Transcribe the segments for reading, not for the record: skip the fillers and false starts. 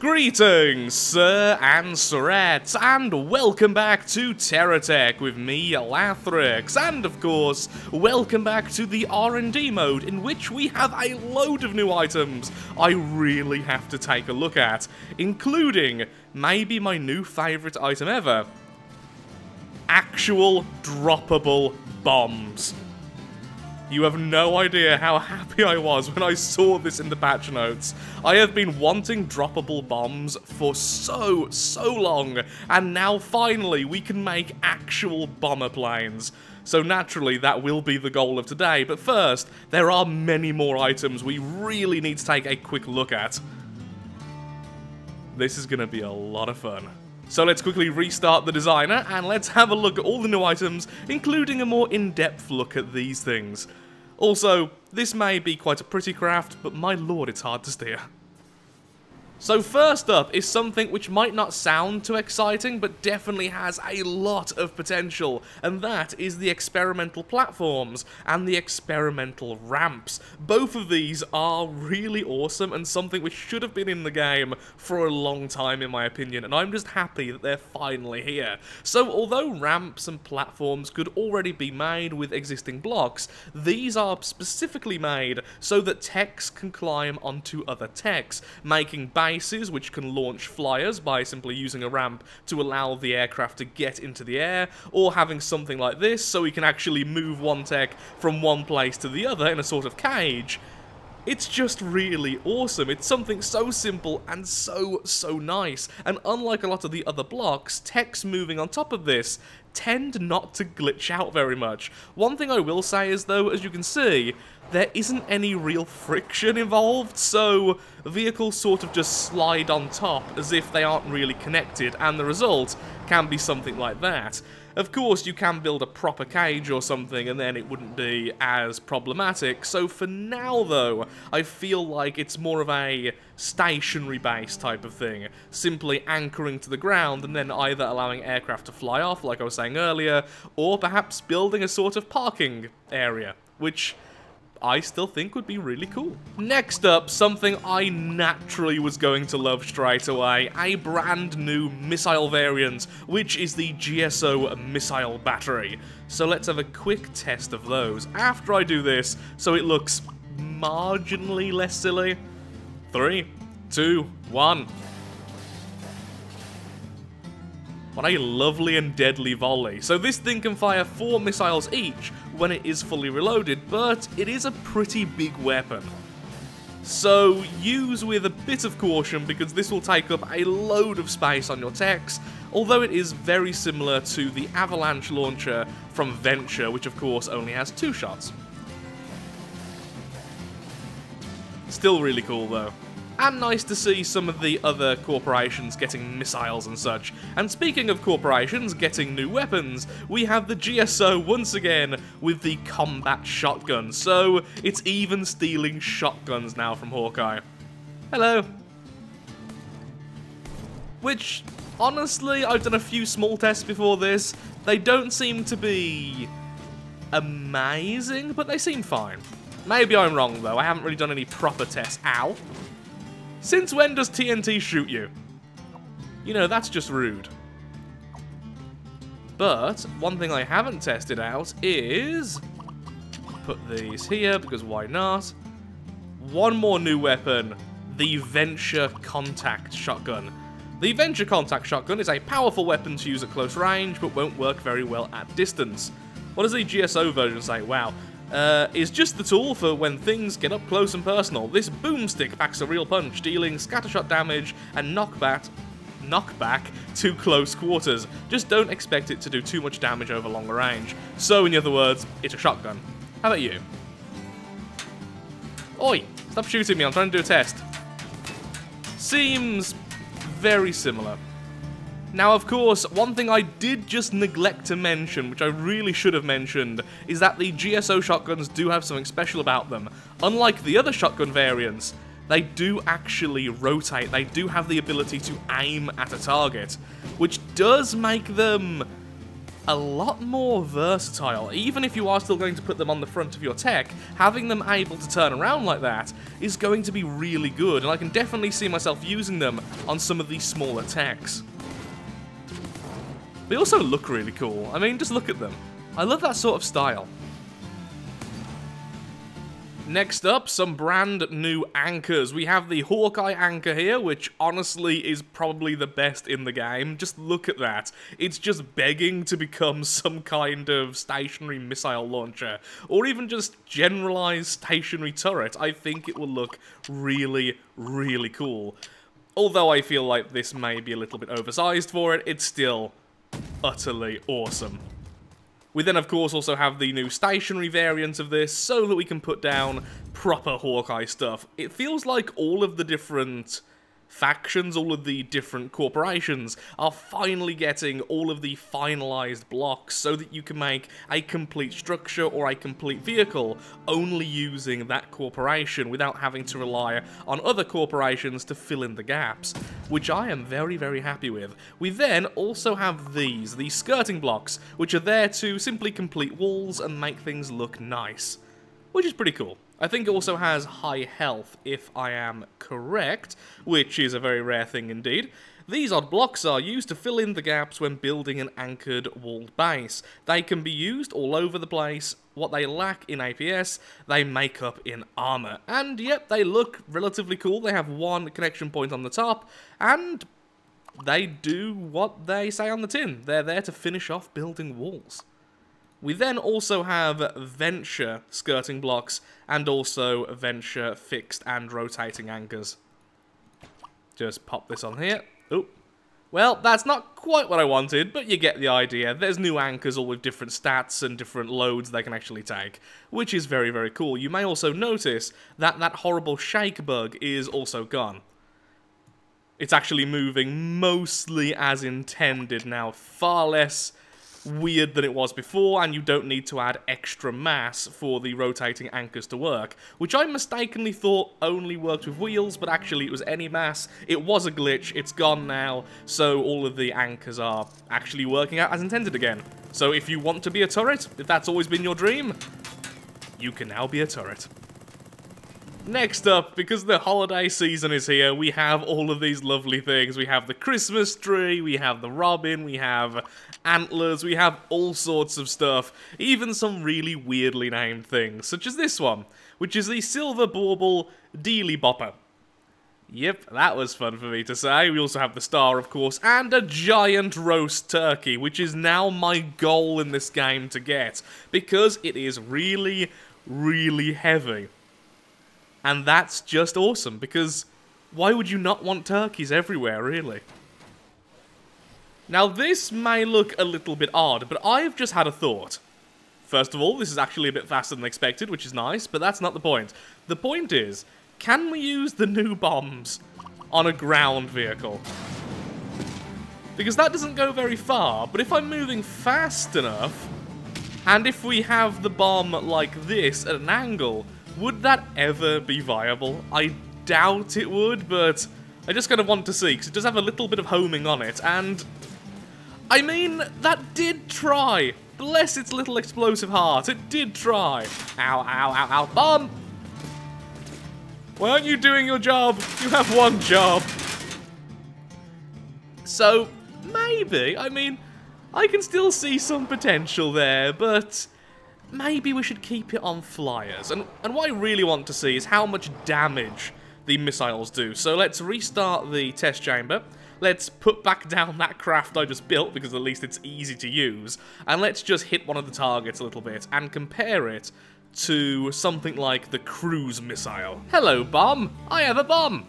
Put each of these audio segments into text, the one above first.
Greetings, sir and sirettes, and welcome back to Terratech with me, Lathrix, and of course, welcome back to the R&D mode, in which we have a load of new items I really have to take a look at, including maybe my new favourite item ever, actual droppable bombs. You have no idea how happy I was when I saw this in the patch notes. I have been wanting droppable bombs for so long, and now finally we can make actual bomber planes. So naturally that will be the goal of today, but first, there are many more items we really need to take a quick look at. This is going to be a lot of fun. So let's quickly restart the designer, and let's have a look at all the new items, including a more in-depth look at these things. Also, this may be quite a pretty craft, but my lord, it's hard to steer. So first up is something which might not sound too exciting, but definitely has a lot of potential, and that is the experimental platforms and the experimental ramps. Both of these are really awesome and something which should have been in the game for a long time in my opinion, and I'm just happy that they're finally here. So although ramps and platforms could already be made with existing blocks, these are specifically made so that techs can climb onto other techs, making bases which can launch flyers by simply using a ramp to allow the aircraft to get into the air, or having something like this so we can actually move one tech from one place to the other in a sort of cage. It's just really awesome. It's something so simple and so nice, and unlike a lot of the other blocks, techs moving on top of this tend not to glitch out very much. One thing I will say is though, as you can see, there isn't any real friction involved, so vehicles sort of just slide on top as if they aren't really connected, and the result can be something like that. Of course, you can build a proper cage or something, and then it wouldn't be as problematic, so for now though, I feel like it's more of a stationary base type of thing, simply anchoring to the ground and then either allowing aircraft to fly off, like I was saying earlier, or perhaps building a sort of parking area, which I still think would be really cool. Next up, something I naturally was going to love straight away, a brand new missile variant, which is the GSO missile battery. So let's have a quick test of those after I do this, so it looks marginally less silly. 3, 2, 1. What a lovely and deadly volley. So this thing can fire 4 missiles each when it is fully reloaded, but it is a pretty big weapon. So use with a bit of caution, because this will take up a load of space on your techs, although it is very similar to the Avalanche launcher from Venture, which of course only has 2 shots. Still really cool though. And nice to see some of the other corporations getting missiles and such. And speaking of corporations getting new weapons, we have the GSO once again with the combat shotgun. So it's even stealing shotguns now from Hawkeye. Hello. Which, honestly, I've done a few small tests before this. They don't seem to be amazing, but they seem fine. Maybe I'm wrong though, I haven't really done any proper tests. Ow. Since when does TNT shoot you? You know, that's just rude. But one thing I haven't tested out is... put these here, because why not? One more new weapon, the Venture Contact Shotgun. The Venture Contact Shotgun is a powerful weapon to use at close range, but won't work very well at distance. What does the GSO version say? Wow. Is just the tool for when things get up close and personal. This boomstick packs a real punch, dealing scattershot damage and knockback to close quarters. Just don't expect it to do too much damage over longer range. So, in other words, it's a shotgun. How about you? Oi! Stop shooting me, I'm trying to do a test. Seems very similar. Now, of course, one thing I did just neglect to mention, which I really should have mentioned, is that the GSO shotguns do have something special about them. Unlike the other shotgun variants, they do actually rotate. They do have the ability to aim at a target, which does make them a lot more versatile. Even if you are still going to put them on the front of your tech, having them able to turn around like that is going to be really good, and I can definitely see myself using them on some of these smaller techs. They also look really cool. I mean, just look at them. I love that sort of style. Next up, some brand new anchors. We have the Hawkeye anchor here, which honestly is probably the best in the game. Just look at that. It's just begging to become some kind of stationary missile launcher, or even just generalized stationary turret. I think it will look really, really cool. Although I feel like this may be a little bit oversized for it, it's still utterly awesome. We then, of course, also have the new stationary variant of this, so that we can put down proper Hawkeye stuff. It feels like all of the different factions, all of the different corporations are finally getting all of the finalized blocks so that you can make a complete structure or a complete vehicle only using that corporation without having to rely on other corporations to fill in the gaps, which I am very, very happy with. We then also have these skirting blocks, which are there to simply complete walls and make things look nice, which is pretty cool. I think it also has high health, if I am correct, which is a very rare thing indeed. These odd blocks are used to fill in the gaps when building an anchored walled base. They can be used all over the place. What they lack in APS, they make up in armor. And yep, they look relatively cool. They have one connection point on the top, and they do what they say on the tin. They're there to finish off building walls. We then also have Venture skirting blocks and also Venture fixed and rotating anchors. Just pop this on here. Oh, well, that's not quite what I wanted, but you get the idea. There's new anchors all with different stats and different loads they can actually take, which is very, very cool. You may also notice that that horrible shake bug is also gone. It's actually moving mostly as intended now, far less weird than it was before, and you don't need to add extra mass for the rotating anchors to work, which I mistakenly thought only worked with wheels, but actually it was any mass. It was a glitch, it's gone now, so all of the anchors are actually working out as intended again. So if you want to be a turret, if that's always been your dream, you can now be a turret. Next up, because the holiday season is here, we have all of these lovely things. We have the Christmas tree, we have the robin, we have antlers, we have all sorts of stuff, even some really weirdly named things, such as this one, which is the Silver Bauble Dealy Bopper. Yep, that was fun for me to say. We also have the star, of course, and a giant roast turkey, which is now my goal in this game to get, because it is really, really heavy. And that's just awesome, because why would you not want turkeys everywhere, really? Now, this may look a little bit odd, but I've just had a thought. First of all, this is actually a bit faster than expected, which is nice, but that's not the point. The point is, can we use the new bombs on a ground vehicle? Because that doesn't go very far, but if I'm moving fast enough, and if we have the bomb like this at an angle, would that ever be viable? I doubt it would, but I just kind of want to see, because it does have a little bit of homing on it, and I mean, that did try. Bless its little explosive heart, it did try. Ow, ow, ow, ow, bomb! Why aren't you doing your job? You have one job. So, maybe, I mean, I can still see some potential there, but maybe we should keep it on flyers. And what I really want to see is how much damage the missiles do. So let's restart the test chamber. Let's put back down that craft I just built, because at least it's easy to use. And let's just hit one of the targets a little bit and compare it to something like the cruise missile. Hello, bomb. I have a bomb.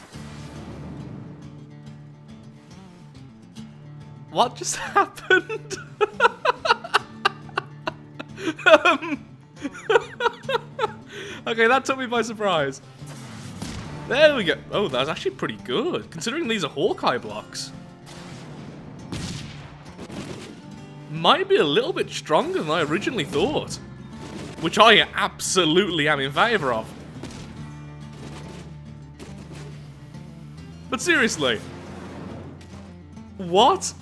What just happened? Okay, that took me by surprise. There we go. Oh, that was actually pretty good, considering these are Hawkeye blocks. Might be a little bit stronger than I originally thought, which I absolutely am in favor of. But seriously, what?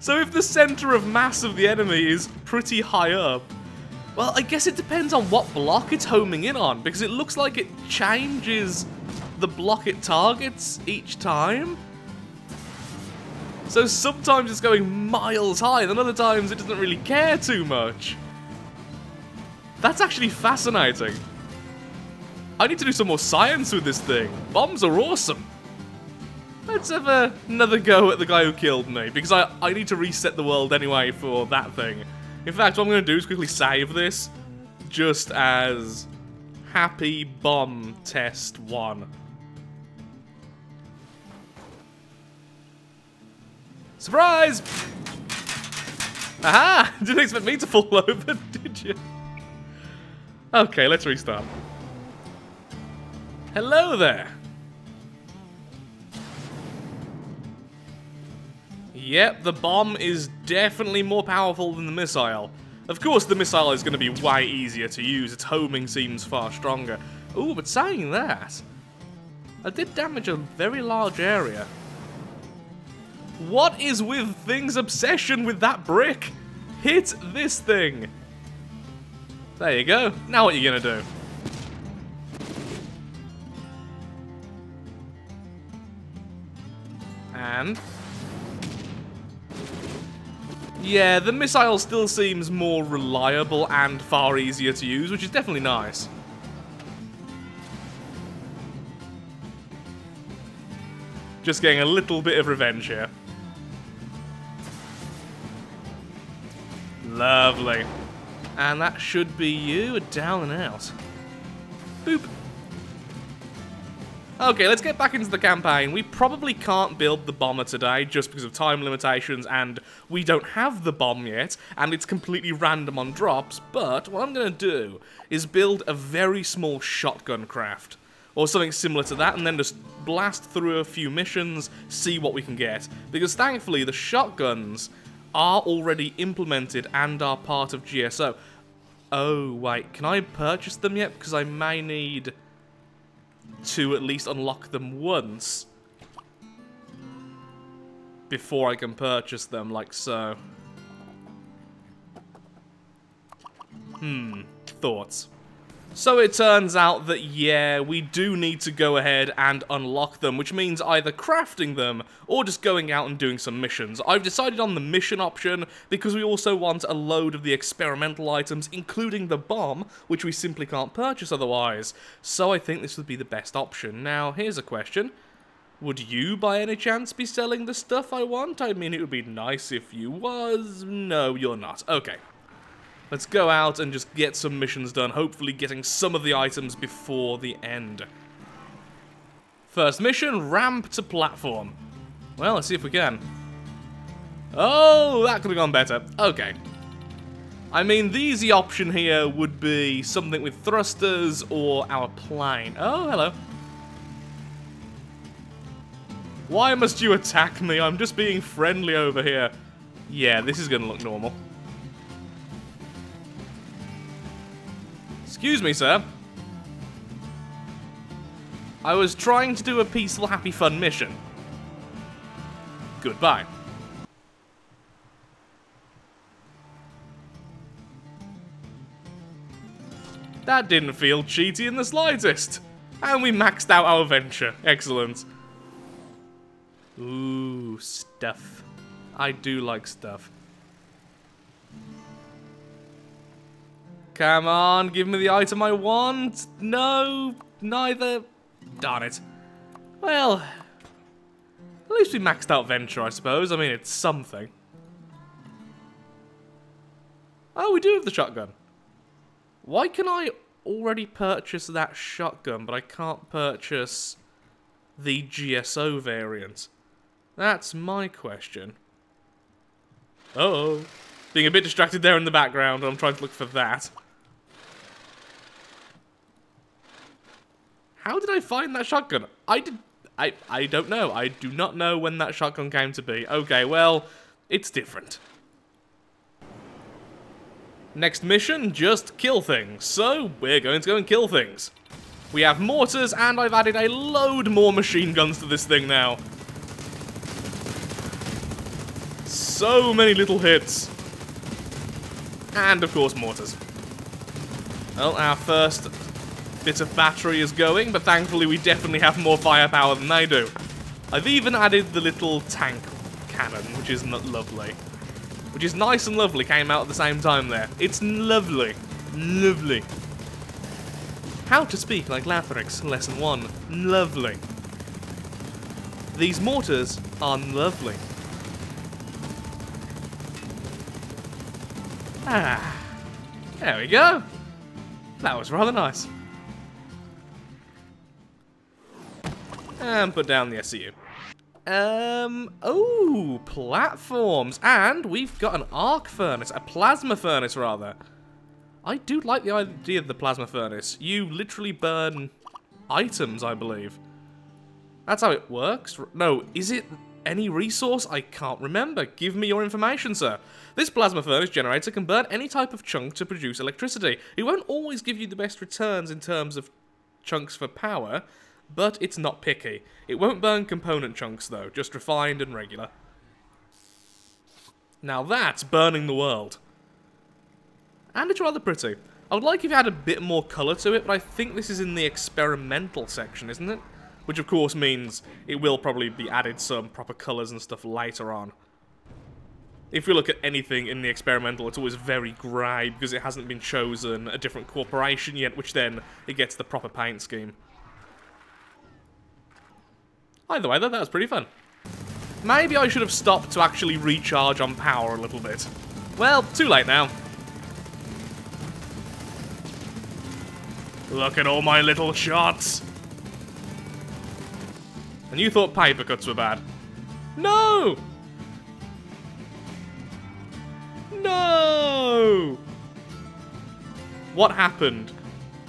So if the center of mass of the enemy is pretty high up, well, I guess it depends on what block it's homing in on, because it looks like it changes the block it targets each time. So sometimes it's going miles high, and other times it doesn't really care too much. That's actually fascinating. I need to do some more science with this thing. Bombs are awesome. Let's have another go at the guy who killed me, because I need to reset the world anyway for that thing. In fact, what I'm going to do is quickly save this, just as Happy Bomb Test 1. Surprise! Aha! Didn't expect me to fall over, did you? Okay, let's restart. Hello there. Yep, the bomb is definitely more powerful than the missile. Of course, the missile is going to be way easier to use. Its homing seems far stronger. Ooh, but saying that, I did damage a very large area. What is with Thing's obsession with that brick? Hit this thing. There you go. Now what are you going to do? And... yeah, the missile still seems more reliable and far easier to use, which is definitely nice. Just getting a little bit of revenge here. Lovely. And that should be you, down and out. Boop. Okay, let's get back into the campaign. We probably can't build the bomber today just because of time limitations, and we don't have the bomb yet, and it's completely random on drops, but what I'm going to do is build a very small shotgun craft, or something similar to that, and then just blast through a few missions, see what we can get. Because thankfully, the shotguns are already implemented and are part of GSO. Oh, wait, can I purchase them yet? Because I may need to at least unlock them once before I can purchase them, like so. Thoughts. So it turns out that, yeah, we do need to go ahead and unlock them, which means either crafting them or just going out and doing some missions. I've decided on the mission option because we also want a load of the experimental items, including the bomb, which we simply can't purchase otherwise. So I think this would be the best option. Now, here's a question. Would you, by any chance, be selling the stuff I want? I mean, it would be nice if you was. No, you're not. Okay. Let's go out and just get some missions done, hopefully getting some of the items before the end. First mission, ramp to platform. Well, let's see if we can. Oh, that could have gone better. Okay. I mean, the easy option here would be something with thrusters or our plane. Oh, hello. Why must you attack me? I'm just being friendly over here. Yeah, this is going to look normal. Excuse me, sir. I was trying to do a peaceful, happy, fun mission. Goodbye. That didn't feel cheaty in the slightest. And we maxed out our venture. Excellent. Ooh, stuff. I do like stuff. Come on, give me the item I want. No, neither. Darn it. Well, at least we maxed out Venture, I suppose. I mean, it's something. Oh, we do have the shotgun. Why can I already purchase that shotgun, but I can't purchase the GSO variant? That's my question. Uh-oh. Being a bit distracted there in the background, I'm trying to look for that. How did I find that shotgun? I don't know. I do not know when that shotgun came to be. Okay, well, it's different. Next mission, just kill things. So, we're going to go and kill things. We have mortars, and I've added a load more machine guns to this thing now. So many little hits. And, of course, mortars. Well, our first bit of battery is going, but thankfully we definitely have more firepower than they do. I've even added the little tank cannon, which is lovely. Which is nice and lovely, came out at the same time there. It's lovely. Lovely. How to speak like Lathrix, lesson 1. Lovely. These mortars are lovely. Ah, there we go. That was rather nice. And put down the SCU. Oh, platforms. And we've got an arc furnace, a plasma furnace rather. I do like the idea of the plasma furnace. You literally burn items, I believe. That's how it works. No, is it any resource? I can't remember. Give me your information, sir. This plasma furnace generator can burn any type of chunk to produce electricity. It won't always give you the best returns in terms of chunks for power, but it's not picky. It won't burn component chunks, though, just refined and regular. Now that's burning the world. And it's rather pretty. I would like if it had a bit more colour to it, but I think this is in the experimental section, isn't it? Which, of course, means it will probably be added some proper colours and stuff later on. If you look at anything in the experimental, it's always very grey because it hasn't been chosen a different corporation yet, which then it gets the proper paint scheme. Either way, though, that was pretty fun. Maybe I should have stopped to actually recharge on power a little bit. Well, too late now. Look at all my little shots. And you thought paper cuts were bad. No! No! What happened?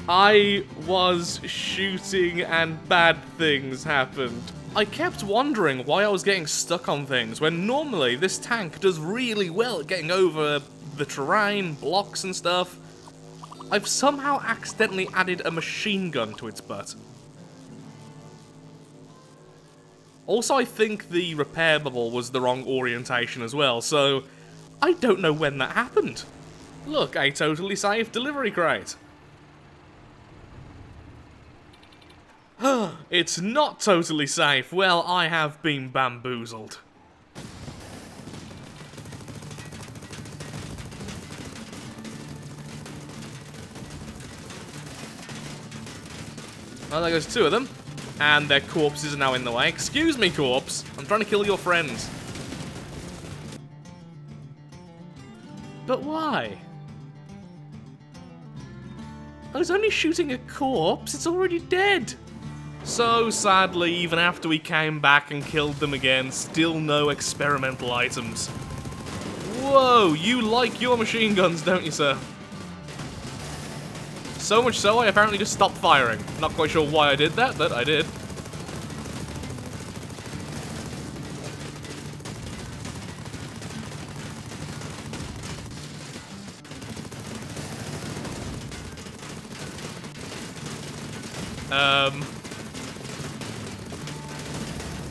I was shooting and bad things happened. I kept wondering why I was getting stuck on things when normally this tank does really well at getting over the terrain, blocks and stuff. I've somehow accidentally added a machine gun to its butt. Also, I think the repair bubble was the wrong orientation as well, so I don't know when that happened. Look, a totally safe delivery crate. It's not totally safe. Well, I have been bamboozled. Well, there goes two of them. And their corpses are now in the way. Excuse me, corpse. I'm trying to kill your friends. But why? I was only shooting a corpse. It's already dead. So, sadly, even after we came back and killed them again, still no experimental items. Whoa, you like your machine guns, don't you, sir? So much so, I apparently just stopped firing. Not quite sure why I did that, but I did.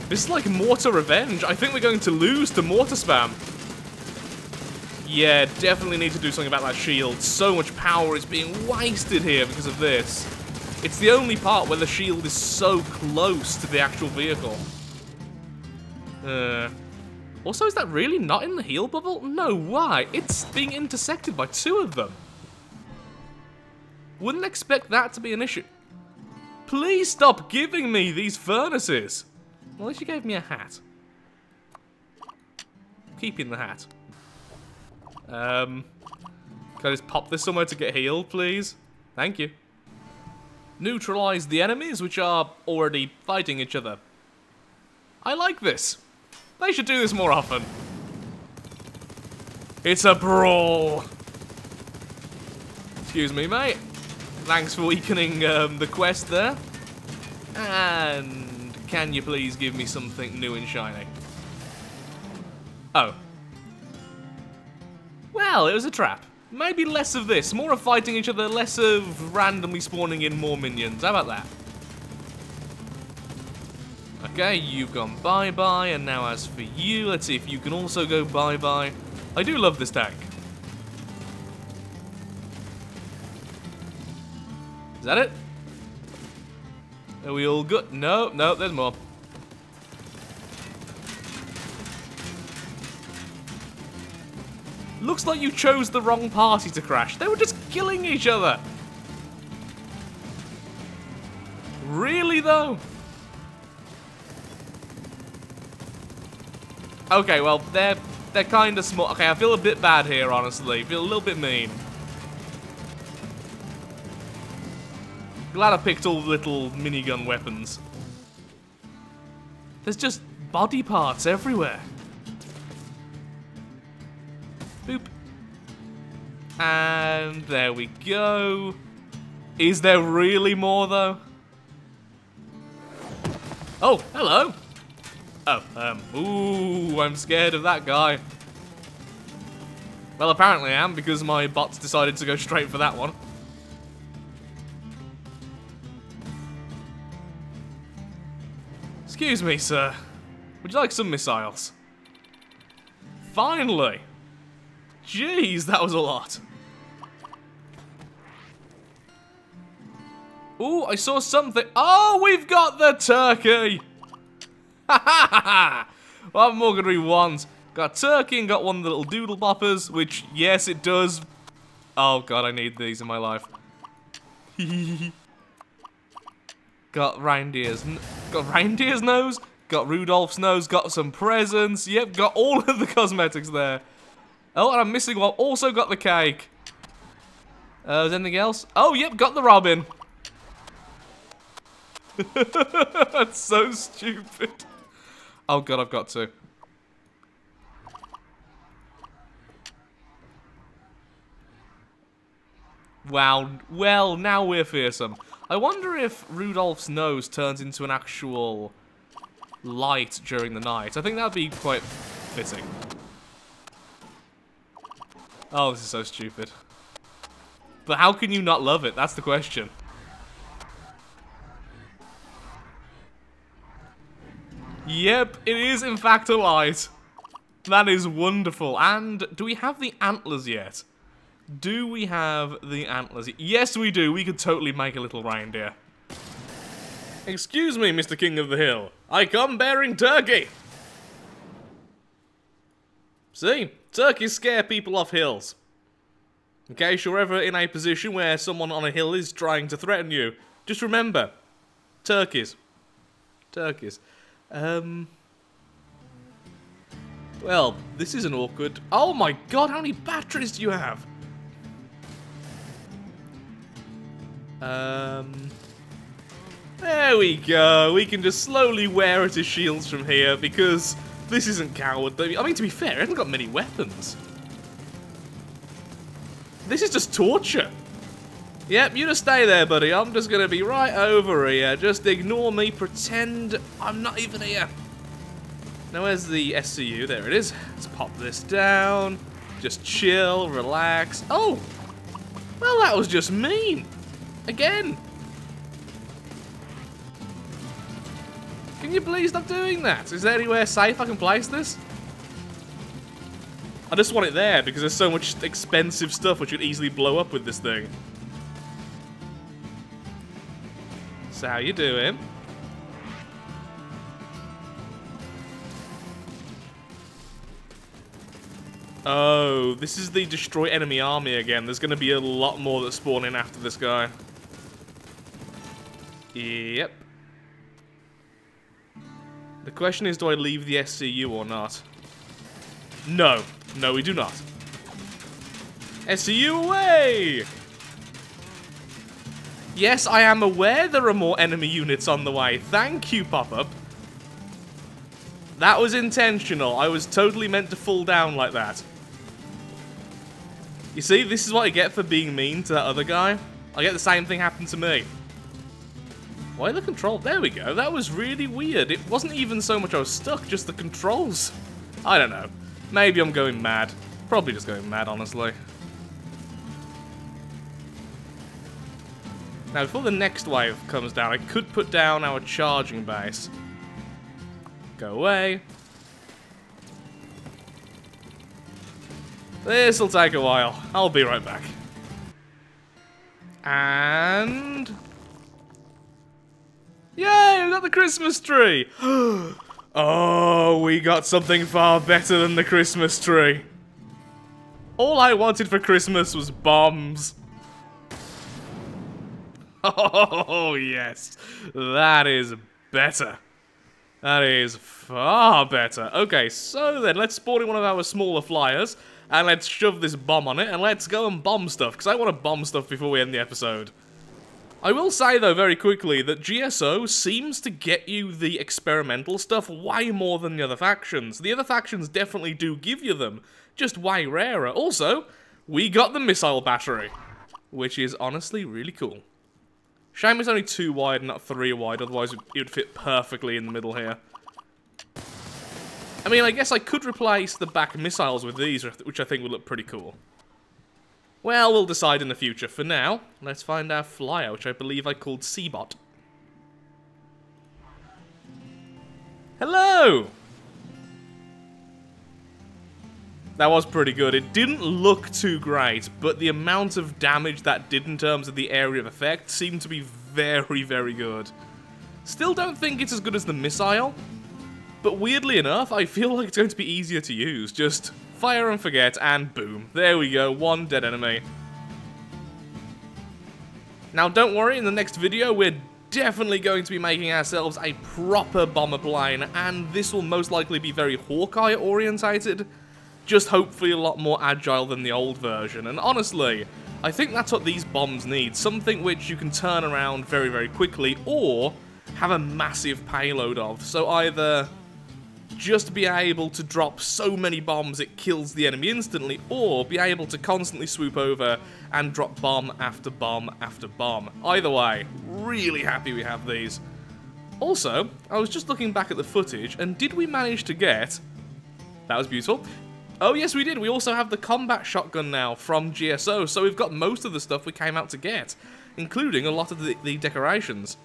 This is like mortar revenge. I think we're going to lose to mortar spam. Yeah, definitely need to do something about that shield. So much power is being wasted here because of this. It's the only part where the shield is so close to the actual vehicle. Also, is that really not in the heal bubble? No, why? It's being intersected by two of them. Wouldn't expect that to be an issue. Please stop giving me these furnaces. Well, at least you gave me a hat. Keeping the hat. Can I just pop this somewhere to get healed, please? Thank you. Neutralize the enemies, which are already fighting each other. I like this. They should do this more often. It's a brawl. Excuse me, mate. Thanks for weakening the quest there. And can you please give me something new and shiny? Oh. Well, it was a trap. Maybe less of this. More of fighting each other, less of randomly spawning in more minions. How about that? Okay, you've gone bye-bye, and now as for you, let's see if you can also go bye-bye. I do love this tank. Is that it? Are we all good? No, no, there's more. Looks like you chose the wrong party to crash. They were just killing each other. Really, though? Okay, well, they're kind of small. Okay, I feel a bit bad here, honestly. I feel a little bit mean. Glad I picked all the little minigun weapons. There's just body parts everywhere. Boop. And there we go. Is there really more, though? Oh, hello. Oh, ooh, I'm scared of that guy. Well, apparently I am, because my bots decided to go straight for that one. Excuse me, sir. Would you like some missiles? Finally! Jeez, that was a lot. Ooh, I saw something. Oh, we've got the turkey! Ha ha ha ha! What more could we want? Got turkey and got one of the little doodle boppers, which, yes, it does. Oh god, I need these in my life. Got reindeer's nose, got Rudolph's nose, got some presents. Yep, got all of the cosmetics there. Oh, and I'm missing one. Also got the cake. Is anything else? Oh, yep, got the Robin. That's so stupid. Oh god, I've got to. Wow, well, now we're fearsome. I wonder if Rudolph's nose turns into an actual light during the night. I think that'd be quite fitting. Oh, this is so stupid. But how can you not love it? That's the question. Yep, it is in fact a light. That is wonderful. And do we have the antlers yet? Do we have the antlers? Yes, we do. We could totally make a little reindeer. Excuse me, Mr. King of the Hill. I come bearing turkey. See? Turkeys scare people off hills. In case you're ever in a position where someone on a hill is trying to threaten you, just remember, turkeys. Turkeys. Well, this is an awkward... Oh my god, how many batteries do you have? There we go. We can just slowly wear at his shields from here because this isn't cowardly. I mean, to be fair, he hasn't got many weapons. This is just torture. Yep, you just stay there, buddy. I'm just gonna be right over here. Just ignore me. Pretend I'm not even here. Now, where's the SCU? There it is. Let's pop this down. Just chill, relax. Oh! Well, that was just mean. Again. Can you please stop doing that? Is there anywhere safe I can place this? I just want it there because there's so much expensive stuff which could easily blow up with this thing. So how you doing? Oh, this is the destroy enemy army again. There's going to be a lot more that spawn in after this guy. Yep. The question is, do I leave the SCU or not? No. No, we do not. SCU away! Yes, I am aware there are more enemy units on the way. Thank you, Pop-Up. That was intentional. I was totally meant to fall down like that. You see, this is what I get for being mean to that other guy. I get the same thing happen to me. Why the control? There we go. That was really weird. It wasn't even so much I was stuck, just the controls. I don't know. Maybe I'm going mad. Probably just going mad, honestly. Now, before the next wave comes down, I could put down our charging base. Go away. This'll take a while. I'll be right back. And... yay, we got the Christmas tree! Oh, we got something far better than the Christmas tree. All I wanted for Christmas was bombs. Oh, yes. That is better. That is far better. Okay, so then let's spawn in one of our smaller flyers, and let's shove this bomb on it, and let's go and bomb stuff, because I want to bomb stuff before we end the episode. I will say, though, very quickly, that GSO seems to get you the experimental stuff way more than the other factions. The other factions definitely do give you them, just way rarer. Also, we got the missile battery, which is honestly really cool. Shame it's only 2 wide, not 3 wide, otherwise it would fit perfectly in the middle here. I mean, I guess I could replace the back missiles with these, which I think would look pretty cool. Well, we'll decide in the future. For now, let's find our flyer, which I believe I called Seabot. Hello! That was pretty good. It didn't look too great, but the amount of damage that did in terms of the area of effect seemed to be very, very good. Still don't think it's as good as the missile, but weirdly enough, I feel like it's going to be easier to use. Just fire and forget, and boom. There we go, 1 dead enemy. Now don't worry, in the next video we're definitely going to be making ourselves a proper bomber plane, and this will most likely be very Hawkeye orientated. Just hopefully a lot more agile than the old version, and honestly, I think that's what these bombs need, something which you can turn around very, very quickly, or have a massive payload of, so either just be able to drop so many bombs it kills the enemy instantly, or be able to constantly swoop over and drop bomb after bomb after bomb. Either way, really happy we have these. Also, I was just looking back at the footage, and did we manage to get... that was beautiful. Oh yes, we did. We also have the combat shotgun now from GSO, so we've got most of the stuff we came out to get, including a lot of the decorations.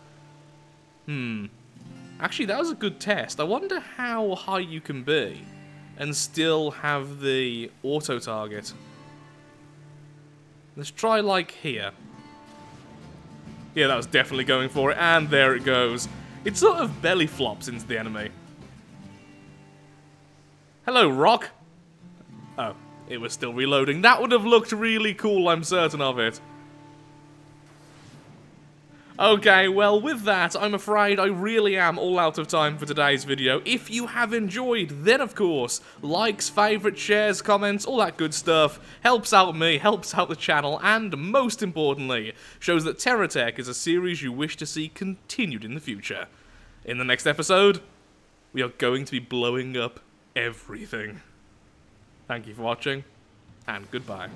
Actually, that was a good test. I wonder how high you can be and still have the auto-target. Let's try, like, here. Yeah, that was definitely going for it, and there it goes. It sort of belly flops into the enemy. Hello, Rock. Oh, it was still reloading. That would have looked really cool, I'm certain of it. Okay, well, with that, I'm afraid I really am all out of time for today's video. If you have enjoyed, then of course, likes, favourites, shares, comments, all that good stuff helps out me, helps out the channel, and most importantly, shows that Terratech is a series you wish to see continued in the future. In the next episode, we are going to be blowing up everything. Thank you for watching, and goodbye.